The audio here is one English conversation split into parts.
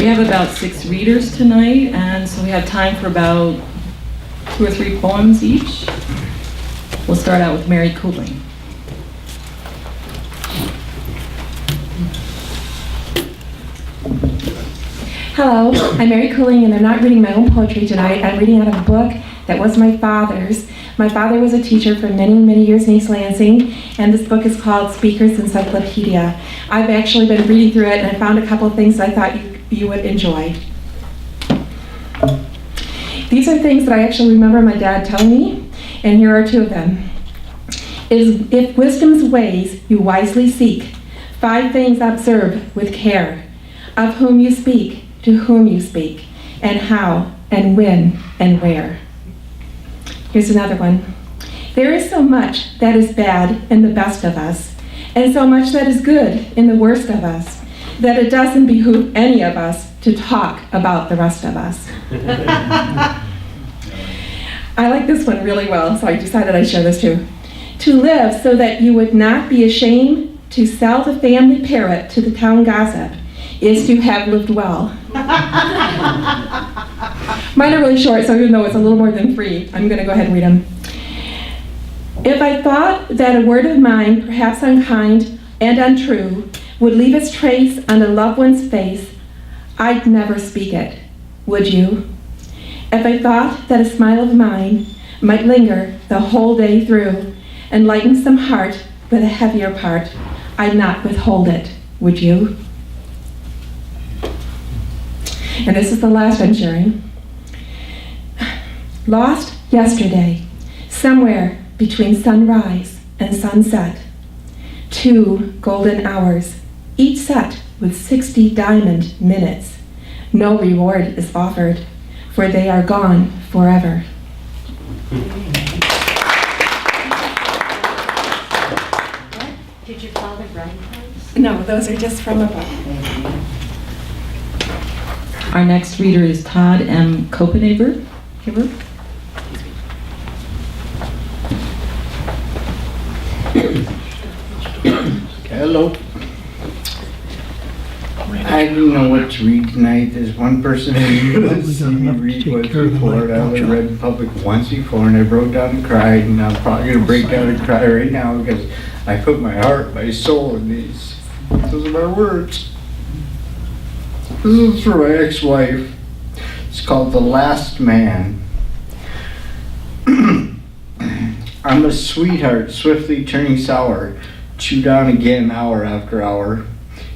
We have about 6 readers tonight, and so we have time for about 2 or 3 poems each. We'll start out with Mary Cooley. Hello, I'm Mary Cooley, and I'm not reading my own poetry tonight. I'm reading out of a book that was my father's. My father was a teacher for many, many years in East Lansing, and this book is called Speaker's Encyclopedia. I've actually been reading through it, and I found a couple of things that I thought you would enjoy. These are things that I actually remember my dad telling me, and here are 2 of them. If wisdom's ways you wisely seek, 5 things observe with care. Of whom you speak, to whom you speak, and how, and when, and where. Here's another one. There is so much that is bad in the best of us, and so much that is good in the worst of us, that it doesn't behoove any of us to talk about the rest of us. I like this one really well, so I decided I'd share this too. To live so that you would not be ashamed to sell the family parrot to the town gossip is to have lived well. Mine are really short, so even though it's a little more than 3, I'm going to go ahead and read them. If I thought that a word of mine, perhaps unkind and untrue, would leave its trace on a loved one's face, I'd never speak it, would you? If I thought that a smile of mine might linger the whole day through and lighten some heart with a heavier part, I'd not withhold it, would you? And this is the last I'm sharing. Lost yesterday, somewhere between sunrise and sunset. 2 golden hours, each set with 60 diamond minutes. No reward is offered, for they are gone forever. Did your father write those? No, those are just from a book. Our next reader is Todd M Copenhaber. Hello. I didn't know what to read tonight. There's one person who has seen me read once before. I only read in public once before, and I broke down and cried, and I'm probably going to break down and cry right now because I put my heart, my soul in these. Those are my words. This is for my ex-wife. It's called The Last Man. I'm a sweetheart swiftly turning sour, chewed on again hour after hour.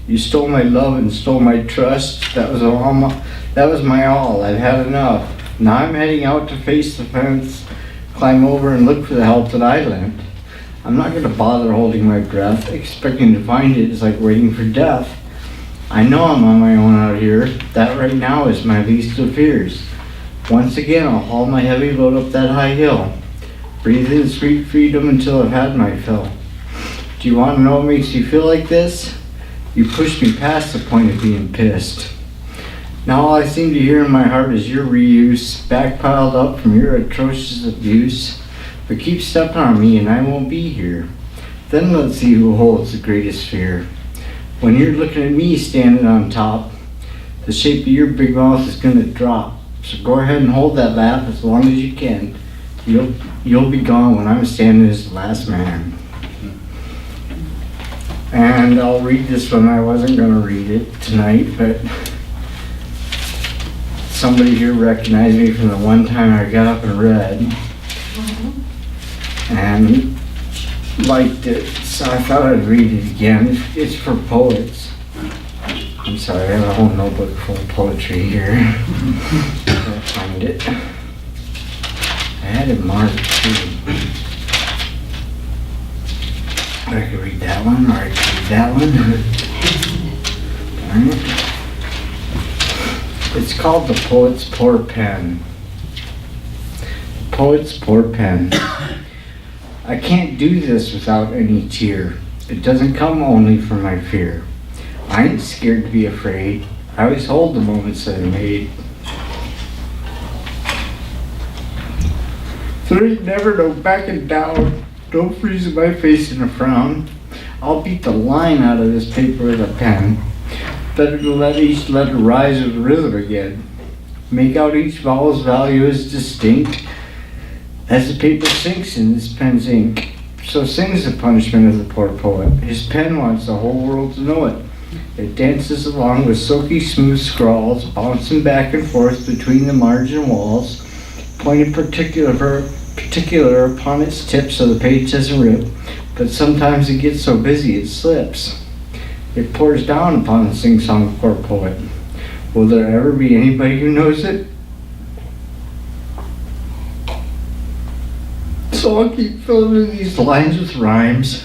You stole my love and stole my trust. That was my all. I've had enough. Now I'm heading out to face the fence, climb over and look for the help that I lent. I'm not going to bother holding my breath. Expecting to find it is like waiting for death. I know I'm on my own out here. That right now is my least of fears. Once again, I'll haul my heavy load up that high hill. Breathe in sweet freedom until I've had my fill. Do you want to know what makes you feel like this? You pushed me past the point of being pissed. Now all I seem to hear in my heart is your reuse, backpiled up from your atrocious abuse. But keep stepping on me and I won't be here. Then let's see who holds the greatest fear. When you're looking at me standing on top, the shape of your big mouth is gonna drop. So go ahead and hold that laugh as long as you can. You'll be gone when I'm standing as the last man. And I'll read this one. I wasn't gonna read it tonight, but somebody here recognized me from the one time I got up and read. And liked it, so I thought I'd read it again. It's for poets. I'm sorry, I have a whole notebook full of poetry here. I'll find it. I had it marked too. I could read that one, or I could read that one. Darn it. It's called The Poet's Poor Pen. The Poet's Poor Pen. I can't do this without any tear. It doesn't come only from my fear. I ain't scared to be afraid. I always hold the moments that I made. There ain't never no backing down. Don't freeze my face in a frown. I'll beat the line out of this paper with a pen. Better to let each letter rise with rhythm again. Make out each vowel's value as distinct as the paper sinks in his pen's ink. So sings the punishment of the poor poet. His pen wants the whole world to know it. It dances along with silky smooth scrawls, bouncing back and forth between the margin walls, pointing particular upon its tip so the page doesn't rip, but sometimes it gets so busy it slips. It pours down upon the sing-song poor poet. Will there ever be anybody who knows it? So I'll keep filling in these lines with rhymes,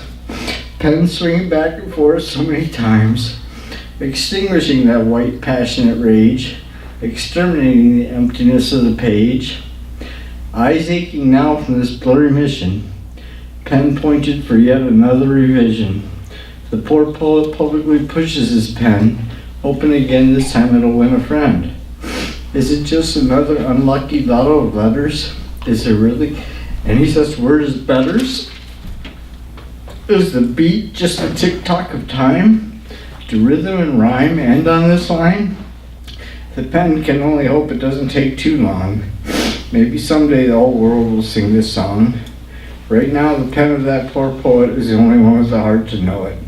pen swinging back and forth so many times, extinguishing that white passionate rage, exterminating the emptiness of the page. Eyes aching now from this blurry mission, pen pointed for yet another revision. The poor poet publicly pushes his pen, hoping again this time it'll win a friend. Is it just another unlucky lotto of letters? Is there really any such word as betters? Is the beat just a tick-tock of time? Do rhythm and rhyme end on this line? The pen can only hope it doesn't take too long. Maybe someday the whole world will sing this song. Right now, the pen of that poor poet is the only one with the heart to know it.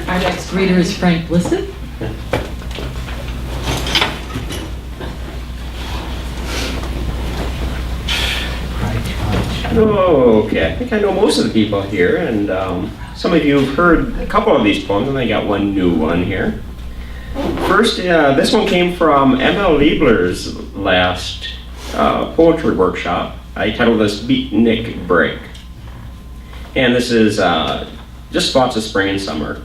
Our next reader is Frank Blissett. Okay, I think I know most of the people here, and some of you have heard a couple of these poems, and I got one new one here. First, this one came from M.L. Liebler's last poetry workshop. I titled this Beatnik Break. And this is just thoughts of spring and summer.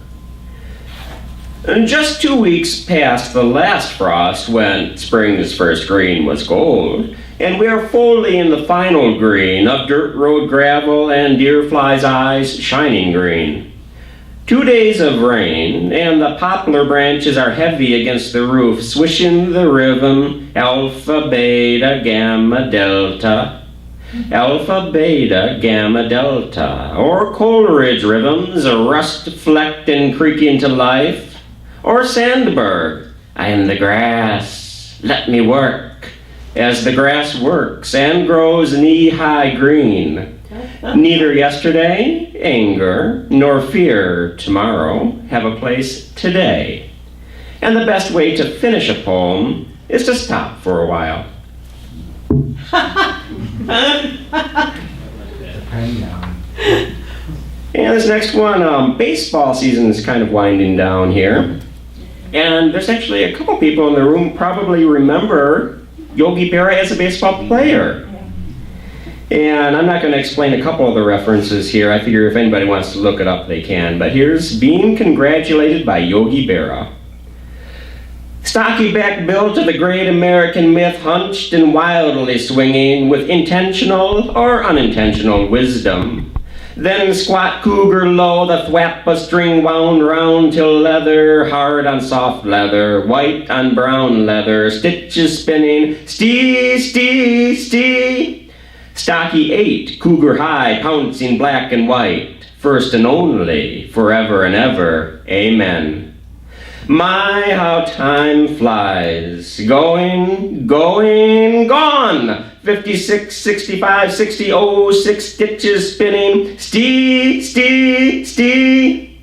And just 2 weeks past the last frost when spring's first green was gold, and we are fully in the final green of dirt road gravel and deer flies' eyes shining green. 2 days of rain, and the poplar branches are heavy against the roof, swishing the rhythm, alpha, beta, gamma, delta. Alpha, beta, gamma, delta. Or Coleridge rhythms, rust-flecked and creaking to life. Or Sandberg, I am the grass, let me work, as the grass works and grows knee-high green. Neither yesterday, anger, nor fear tomorrow have a place today. And the best way to finish a poem is to stop for a while. And this next one, baseball season is kind of winding down here. And there's actually a couple people in the room probably remember Yogi Berra as a baseball player. And I'm not going to explain a couple of the references here. I figure if anybody wants to look it up, they can. But here's Being Congratulated by Yogi Berra. Stocky back built of the great American myth, hunched and wildly swinging with intentional or unintentional wisdom. Then squat cougar low, the thwap a string wound round till leather, hard on soft leather, white on brown leather, stitches spinning, stee, stee, stee. Stocky 8, cougar high, pouncing black and white, first and only, forever and ever, amen. My, how time flies, going, going, gone. 56, 65, 60, 6 stitches spinning, stee, stee, stee.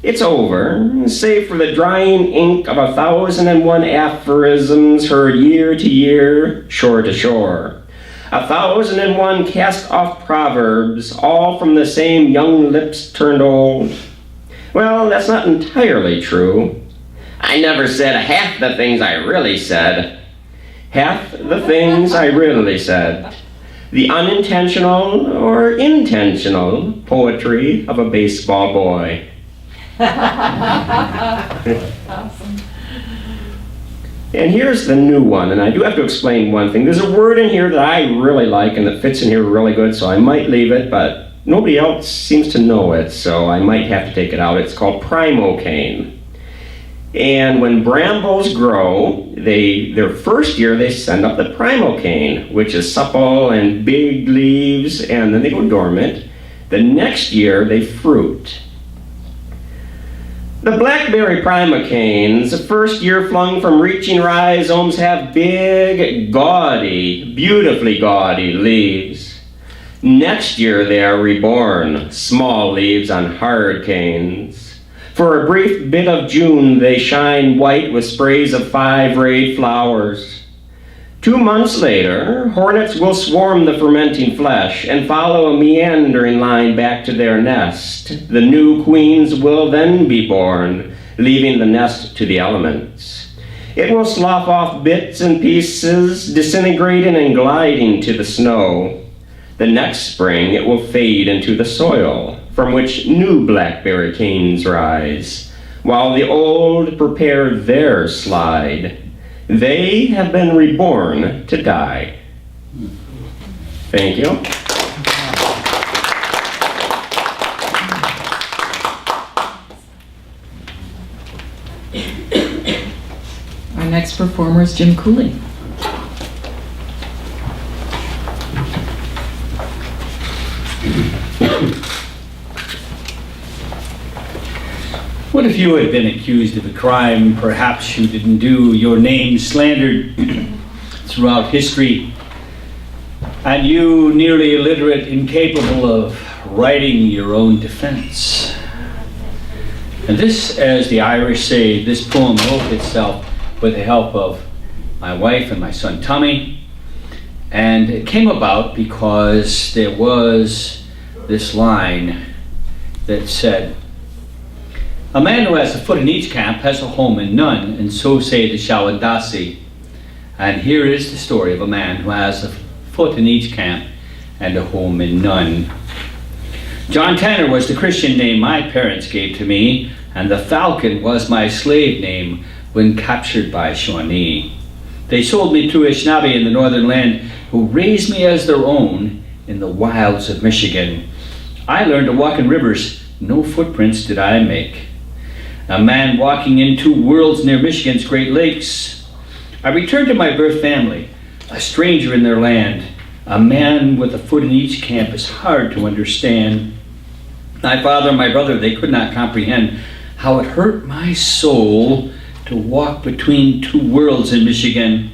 It's over, save for the drying ink of 1,001 aphorisms heard year to year, shore to shore. 1,001 cast-off proverbs, all from the same young lips turned old. Well, that's not entirely true. I never said half the things I really said. Half the things I really said. The unintentional or intentional poetry of a baseball boy. Awesome. And here's the new one, and I do have to explain one thing. There's a word in here that I really like and that fits in here really good, so I might leave it, but nobody else seems to know it, so I might have to take it out. It's called primocaine. And when brambles grow, their first year they send up the primal cane, which is supple and big leaves, and then they go dormant. The next year they fruit. The blackberry primocanes, first year flung from reaching rhizomes, have big, gaudy, beautifully gaudy leaves. Next year they are reborn, small leaves on hard canes. For a brief bit of June they shine white with sprays of 5 rayed flowers. 2 months later, hornets will swarm the fermenting flesh and follow a meandering line back to their nest. The new queens will then be born, leaving the nest to the elements. It will slough off bits and pieces, disintegrating and gliding to the snow. The next spring it will fade into the soil, from which new blackberry canes rise, while the old prepare their slide. They have been reborn to die. Thank you. Our next performer is Jim Cooley. What if you had been accused of a crime perhaps you didn't do, your name slandered throughout history, and you, nearly illiterate, incapable of writing your own defense? And this, as the Irish say, this poem wrote itself with the help of my wife and my son Tommy, and it came about because there was this line that said, "A man who has a foot in each camp has a home in none, and so say the Shawandasi." And here is the story of a man who has a foot in each camp and a home in none. John Tanner was the Christian name my parents gave to me, and the Falcon was my slave name when captured by Shawnee. They sold me to Anishinaabe in the northern land, who raised me as their own in the wilds of Michigan. I learned to walk in rivers, no footprints did I make. A man walking in 2 worlds near Michigan's Great Lakes. I returned to my birth family, a stranger in their land. A man with a foot in each camp is hard to understand. My father and my brother, they could not comprehend how it hurt my soul to walk between 2 worlds in Michigan.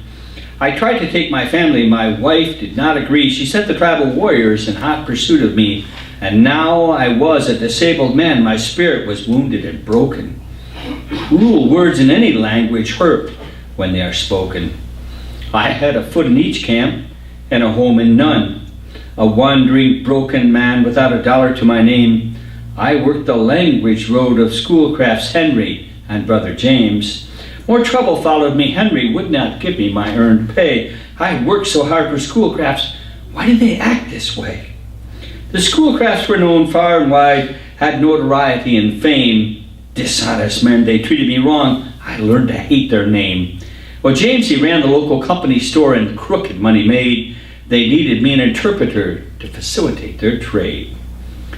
I tried to take my family. My wife did not agree. She sent the tribal warriors in hot pursuit of me, and now I was a disabled man. My spirit was wounded and broken. Cruel words in any language hurt when they are spoken. I had a foot in each camp and a home in none. A wandering, broken man without a dollar to my name. I worked the language road of schoolcrafts, Henry and Brother James. More trouble followed me. Henry would not give me my earned pay. I worked so hard for schoolcrafts. Why did they act this way? The schoolcrafts were known far and wide, had notoriety and fame. Dishonest men, they treated me wrong. I learned to hate their name. Well, James, he ran the local company store, and crooked money made. They needed me an interpreter to facilitate their trade.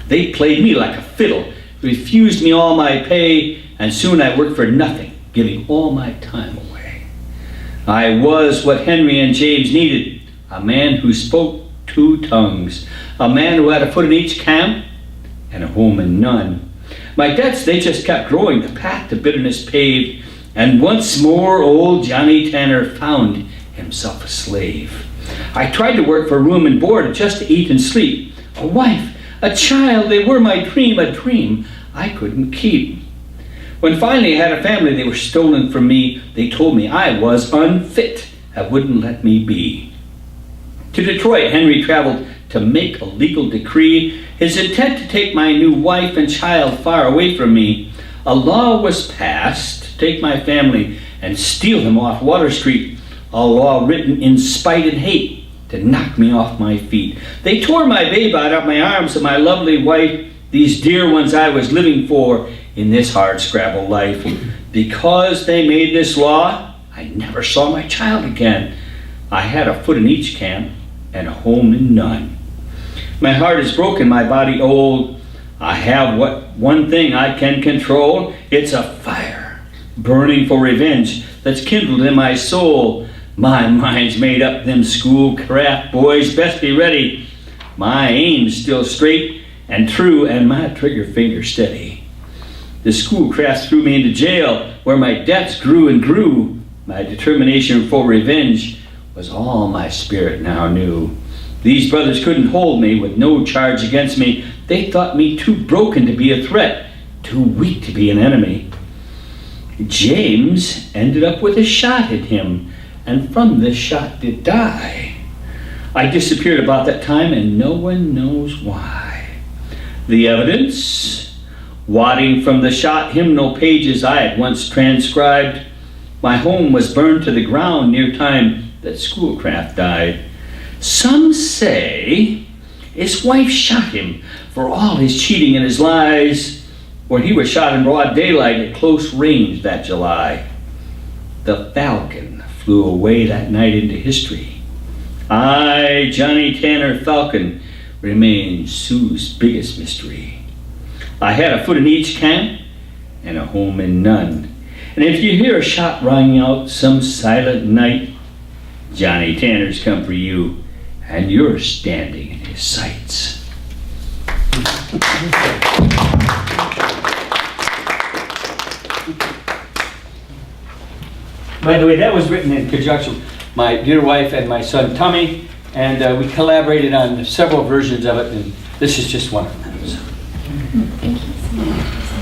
They played me like a fiddle, refused me all my pay, and soon I worked for nothing, giving all my time away. I was what Henry and James needed, a man who spoke 2 tongues, a man who had a foot in each camp and a home in none. My debts, they just kept growing, the path to bitterness paved, and once more old Johnny Tanner found himself a slave. I tried to work for room and board just to eat and sleep. A wife, a child, they were my dream, a dream I couldn't keep. When finally I had a family, they were stolen from me. They told me I was unfit and wouldn't let me be. To Detroit, Henry traveled to make a legal decree, his intent to take my new wife and child far away from me. A law was passed to take my family and steal them off Water Street, a law written in spite and hate to knock me off my feet. They tore my babe out of my arms and my lovely wife, these dear ones I was living for in this hard scrabble life. Because they made this law, I never saw my child again. I had a foot in each camp and a home in none. My heart is broken, my body old. I have what one thing I can control. It's a fire burning for revenge that's kindled in my soul. My mind's made up, them schoolcraft boys best be ready. My aim's still straight and true, and my trigger finger steady. The schoolcraft threw me into jail, where my debts grew and grew. My determination for revenge was all my spirit now knew. These brothers couldn't hold me with no charge against me. They thought me too broken to be a threat, too weak to be an enemy. James ended up with a shot at him, and from this shot did die. I disappeared about that time, and no one knows why. The evidence, wadding from the shot hymnal pages I had once transcribed. My home was burned to the ground near time that Schoolcraft died. Some say his wife shot him for all his cheating and his lies, when he was shot in broad daylight at close range that July. The Falcon flew away that night into history. I, Johnny Tanner Falcon, remains Sioux's biggest mystery. I had a foot in each camp and a home in none. And if you hear a shot ring out some silent night, Johnny Tanner's come for you, and you're standing in his sights. By the way, that was written in conjunction with my dear wife and my son Tommy, and we collaborated on several versions of it, and this is just one of them. Thank you.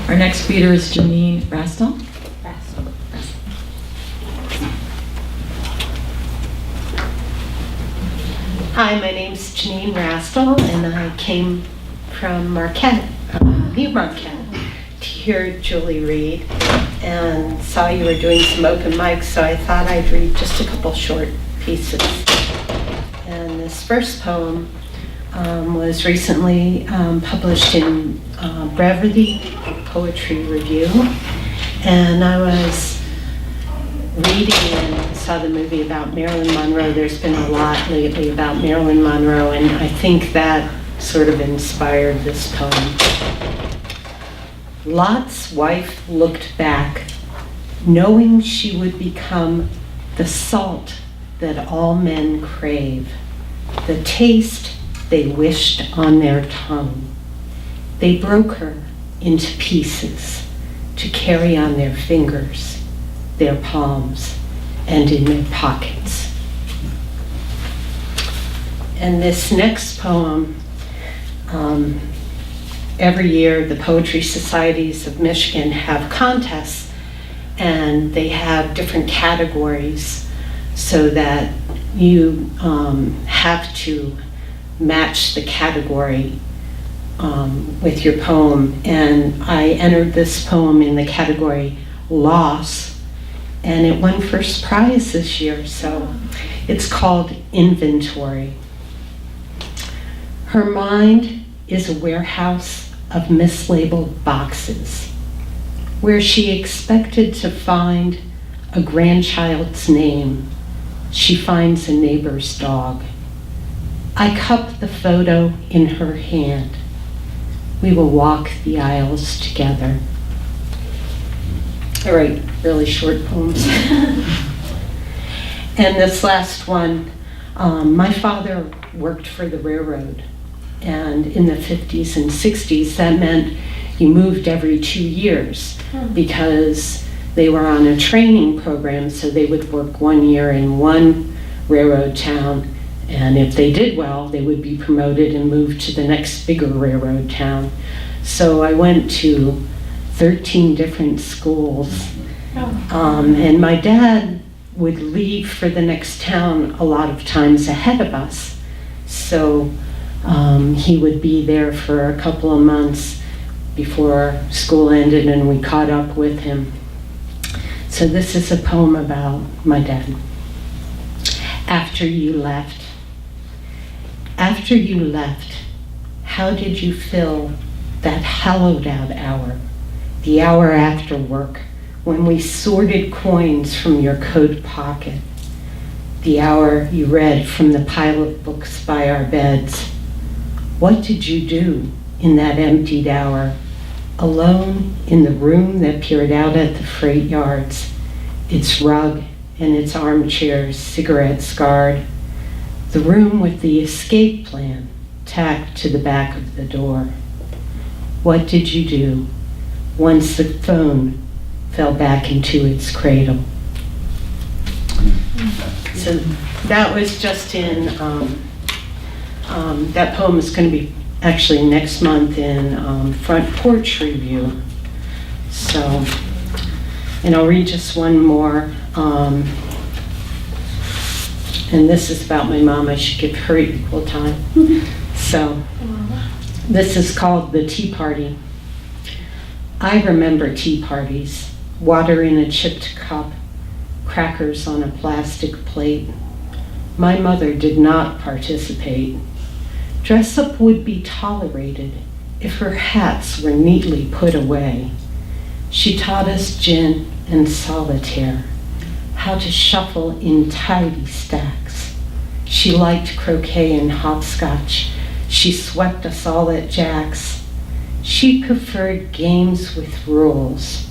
Our next speaker is Janine Rast. Hi, my name's Janine Rast, and I came from Marquette, New Marquette, to hear Julie read, and saw you were doing some open mics, so I thought I'd read just a couple short pieces. And this first poem was recently published in Brevity Poetry Review, and I was reading and saw the movie about Marilyn Monroe. There's been a lot lately about Marilyn Monroe, and I think that sort of inspired this poem. Lot's wife looked back, knowing she would become the salt that all men crave, the taste they wished on their tongue. They broke her into pieces to carry on their fingers, their palms, and in their pockets. And this next poem, every year the Poetry Societies of Michigan have contests, and they have different categories so that you have to match the category with your poem. And I entered this poem in the category loss, and it won first prize this year, so it's called Inventory. Her mind is a warehouse of mislabeled boxes, where she expected to find a grandchild's name. She finds a neighbor's dog. I cup the photo in her hand. We will walk the aisles together. I write really short poems. And this last one, my father worked for the railroad, and in the 50s and 60s that meant you moved every 2 years because they were on a training program, so they would work 1 year in one railroad town, and if they did well, they would be promoted and moved to the next bigger railroad town. So I went to 13 different schools, and my dad would leave for the next town a lot of times ahead of us. So he would be there for a couple of months before school ended, and we caught up with him. So this is a poem about my dad. After you left. After you left, how did you fill that hollowed out hour, the hour after work, when we sorted coins from your coat pocket, the hour you read from the pile of books by our beds? What did you do in that emptied hour, alone in the room that peered out at the freight yards, its rug and its armchairs cigarette scarred, the room with the escape plan tacked to the back of the door. What did you do once the phone fell back into its cradle? So that was just in, that poem is going to be actually next month in Front Porch Review. So, and I'll read just one more. And this is about my mom. I should give her equal time. So, this is called The Tea Party. I remember tea parties. Water in a chipped cup, crackers on a plastic plate. My mother did not participate. Dress up would be tolerated if her hats were neatly put away. She taught us gin and solitaire, how to shuffle in tidy stacks. She liked croquet and hopscotch. She swept us all at Jack's. She preferred games with rules,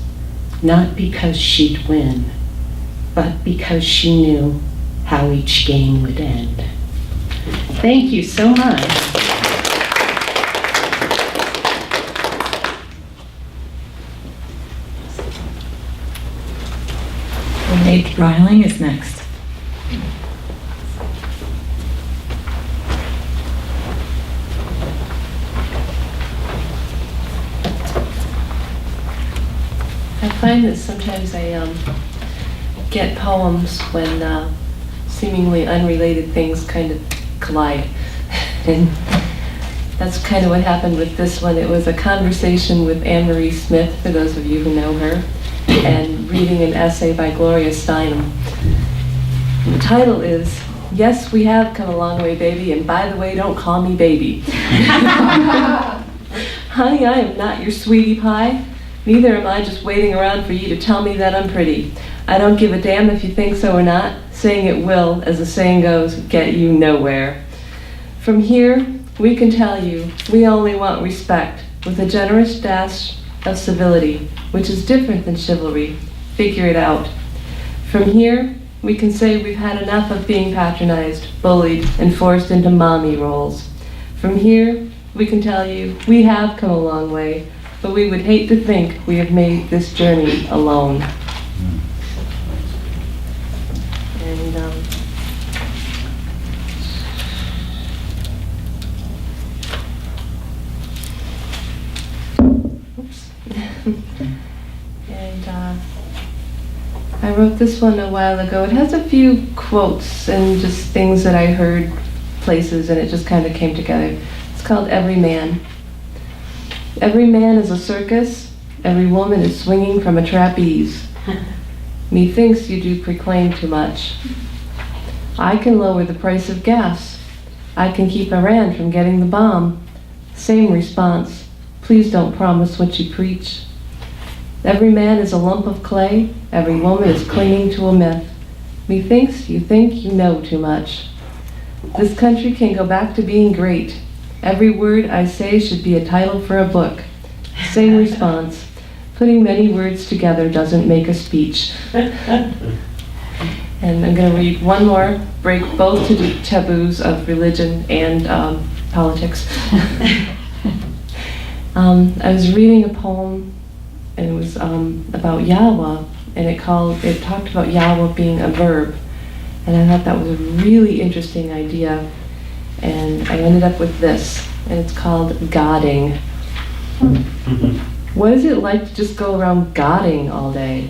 not because she'd win, but because she knew how each game would end. Thank you so much. Nate Breiling is next. I find that sometimes I get poems when seemingly unrelated things kind of collide. And that's kind of what happened with this one. It was a conversation with Anne Marie Smith, for those of you who know her, and reading an essay by Gloria Steinem. The title is, Yes, We Have Come a Long Way, Baby, and by the way, don't call me baby. Honey, I am not your sweetie pie. Neither am I just waiting around for you to tell me that I'm pretty. I don't give a damn if you think so or not. Saying it will, as the saying goes, get you nowhere. From here, we can tell you we only want respect with a generous dash of civility, which is different than chivalry. Figure it out. From here, we can say we've had enough of being patronized, bullied, and forced into mommy roles. From here, we can tell you we have come a long way, but we would hate to think we have made this journey alone. And and I wrote this one a while ago. It has a few quotes and just things that I heard places, and it just kind of came together. It's called Every Man. Every man is a circus, every woman is swinging from a trapeze. Methinks you do proclaim too much. I can lower the price of gas. I can keep Iran from getting the bomb. Same response. Please don't promise what you preach. Every man is a lump of clay, every woman is clinging to a myth. Methinks you think you know too much. This country can go back to being great. Every word I say should be a title for a book. Same response. Putting many words together doesn't make a speech. And I'm going to read one more, break both taboos of religion and politics. I was reading a poem, and it was about Yahweh, and it talked about Yahweh being a verb, and I thought that was a really interesting idea, and I ended up with this, and it's called Godding. What is it like to just go around godding all day?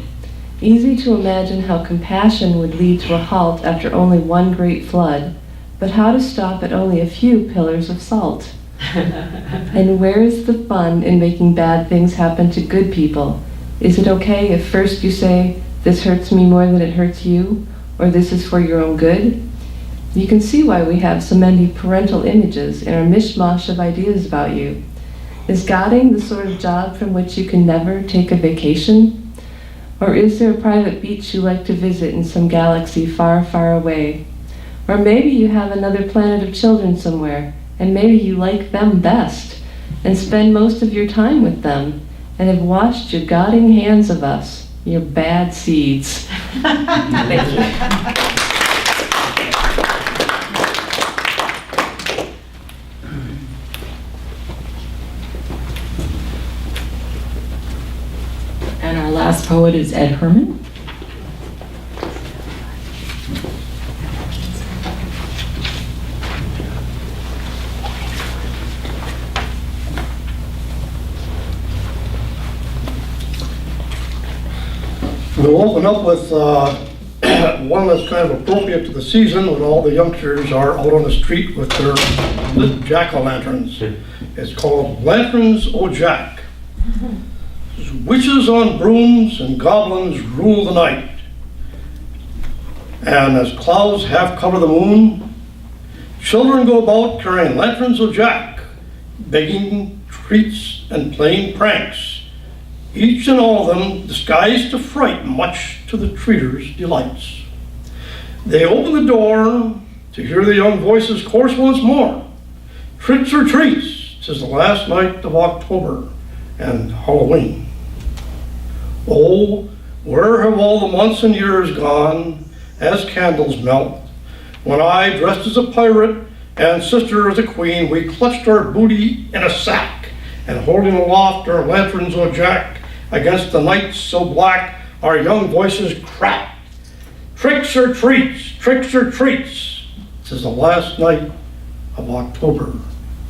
Easy to imagine how compassion would lead to a halt after only one great flood, but how to stop at only a few pillars of salt? And where is the fun in making bad things happen to good people? Is it okay if first you say, this hurts me more than it hurts you, or this is for your own good? You can see why we have so many parental images in our mishmash of ideas about you. Is godding the sort of job from which you can never take a vacation? Or is there a private beach you like to visit in some galaxy far, far away? Or maybe you have another planet of children somewhere, and maybe you like them best, and spend most of your time with them, and have washed your guarding hands of us, your bad seeds. Thank you. And our last poet is Ed Herman. We'll open up with one that's kind of appropriate to the season when all the youngsters are out on the street with their lit jack-o'-lanterns. It's called Lanterns O' Jack. Witches on brooms and goblins rule the night. And as clouds half cover the moon, children go about carrying lanterns o' Jack, begging treats and playing pranks, each and all of them disguised to fright, much to the treaters' delights. They open the door to hear the young voices chorus once more. Tricks or treats, 'tis the last night of October and Halloween. Oh, where have all the months and years gone as candles melt, when I, dressed as a pirate and sister as a queen, we clutched our booty in a sack, and holding aloft our lanterns o' Jack, against the night so black, our young voices cracked. Tricks or treats, tricks or treats, 'tis the last night of October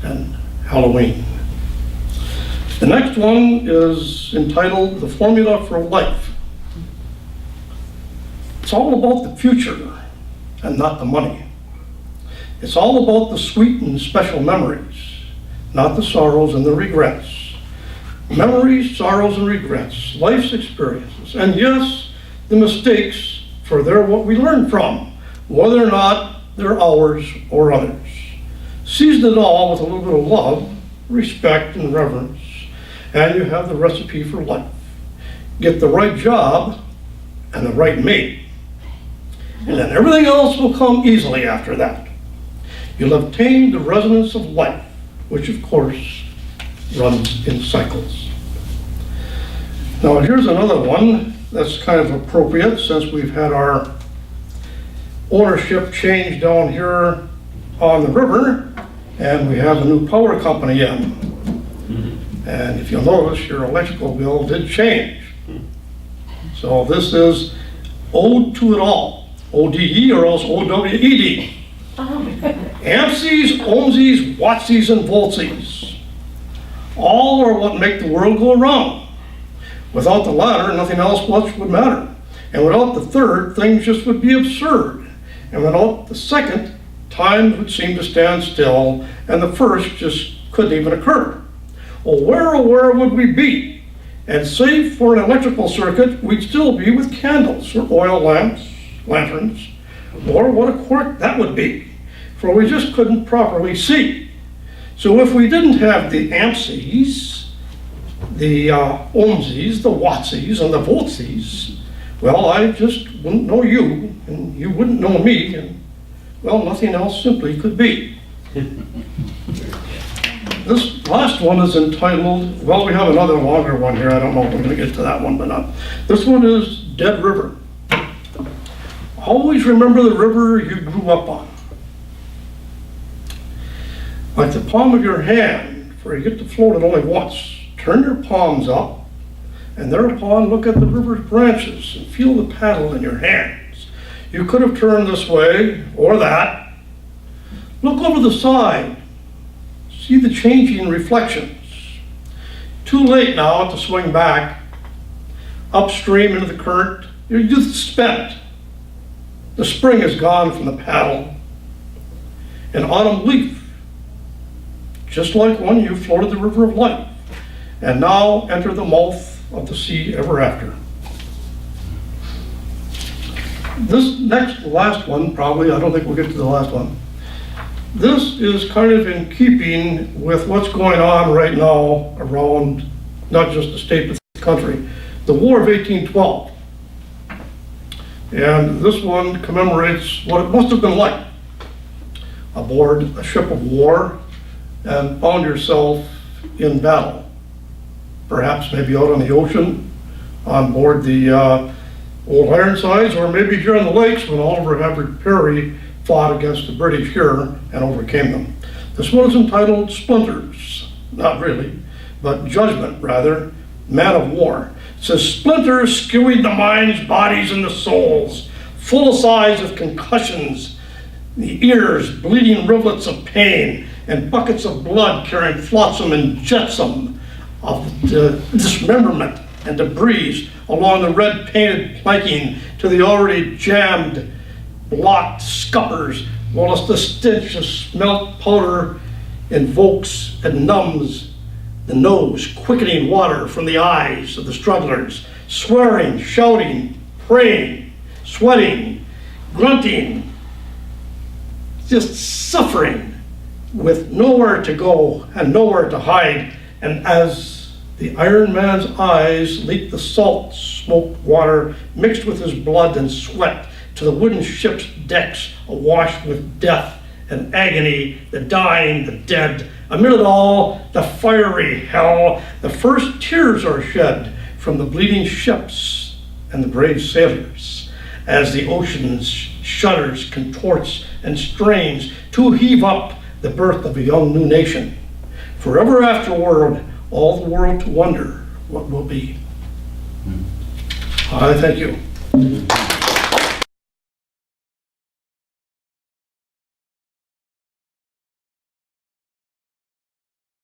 and Halloween. The next one is entitled The Formula for Life. It's all about the future and not the money. It's all about the sweet and special memories, not the sorrows and the regrets. Memories, sorrows, and regrets, life's experiences, and yes, the mistakes, for they're what we learn from, whether or not they're ours or others. Season it all with a little bit of love, respect, and reverence, and you have the recipe for life. Get the right job and the right mate, and then everything else will come easily after that. You'll have tamed the resonance of life, which of course runs in cycles. Now here's another one that's kind of appropriate since we've had our ownership change down here on the river and we have a new power company in. And if you'll notice, your electrical bill did change. So this is Ode to It All, ODE or else OWED. Ampsies, ohmsies, wattsies, and voltsies. All are what make the world go around. Without the latter, nothing else much would matter. And without the third, things just would be absurd. And without the second, time would seem to stand still, and the first just couldn't even occur. Well, where would we be? And save for an electrical circuit, we'd still be with candles or oil lamps, lanterns, or what a quirk that would be, for we just couldn't properly see. So if we didn't have the ampsies, the ohmsies, the wattsies, and the voltsies, well, I just wouldn't know you, and you wouldn't know me, and well, nothing else simply could be. This last one is entitled, well, we have another longer one here. I don't know if we're going to get to that one, but not. This one is Dead River. Always remember the river you grew up on. Like the palm of your hand, for you get to float it only once. Turn your palms up, and thereupon look at the river's branches and feel the paddle in your hands. You could have turned this way or that. Look over the side. See the changing reflections. Too late now to swing back. Upstream into the current, your youth is spent. The spring is gone from the paddle. An autumn leaf, just like one you floated the river of life, and now enter the mouth of the sea ever after. This next, last one, probably, I don't think we'll get to the last one. This is kind of in keeping with what's going on right now around not just the state but the country. The War of 1812. And this one commemorates what it must have been like aboard a ship of war and found yourself in battle. perhaps maybe out on the ocean, on board the old Ironsides, or maybe here on the lakes when Oliver Hazard Perry fought against the British here and overcame them. This one is entitled Splinters. Not really, but Judgment, rather, Man of War. It says, splinters skewing the minds, bodies, and the souls, full size of concussions, the ears bleeding rivulets of pain, and buckets of blood carrying flotsam and jetsam of dismemberment and debris along the red painted planking to the already jammed, blocked scuppers, whilst the stench of smelt powder invokes and numbs the nose, quickening water from the eyes of the strugglers, swearing, shouting, praying, sweating, grunting, just suffering with nowhere to go and nowhere to hide. And as the Iron Man's eyes leaked the salt smoked water mixed with his blood and sweat to the wooden ship's decks awash with death and agony, the dying, the dead. Amid it all, the fiery hell, the first tears are shed from the bleeding ships and the brave sailors, as the ocean shudders, contorts, and strains to heave up the birth of a young new nation. Forever afterward, all the world to wonder what will be. I thank you.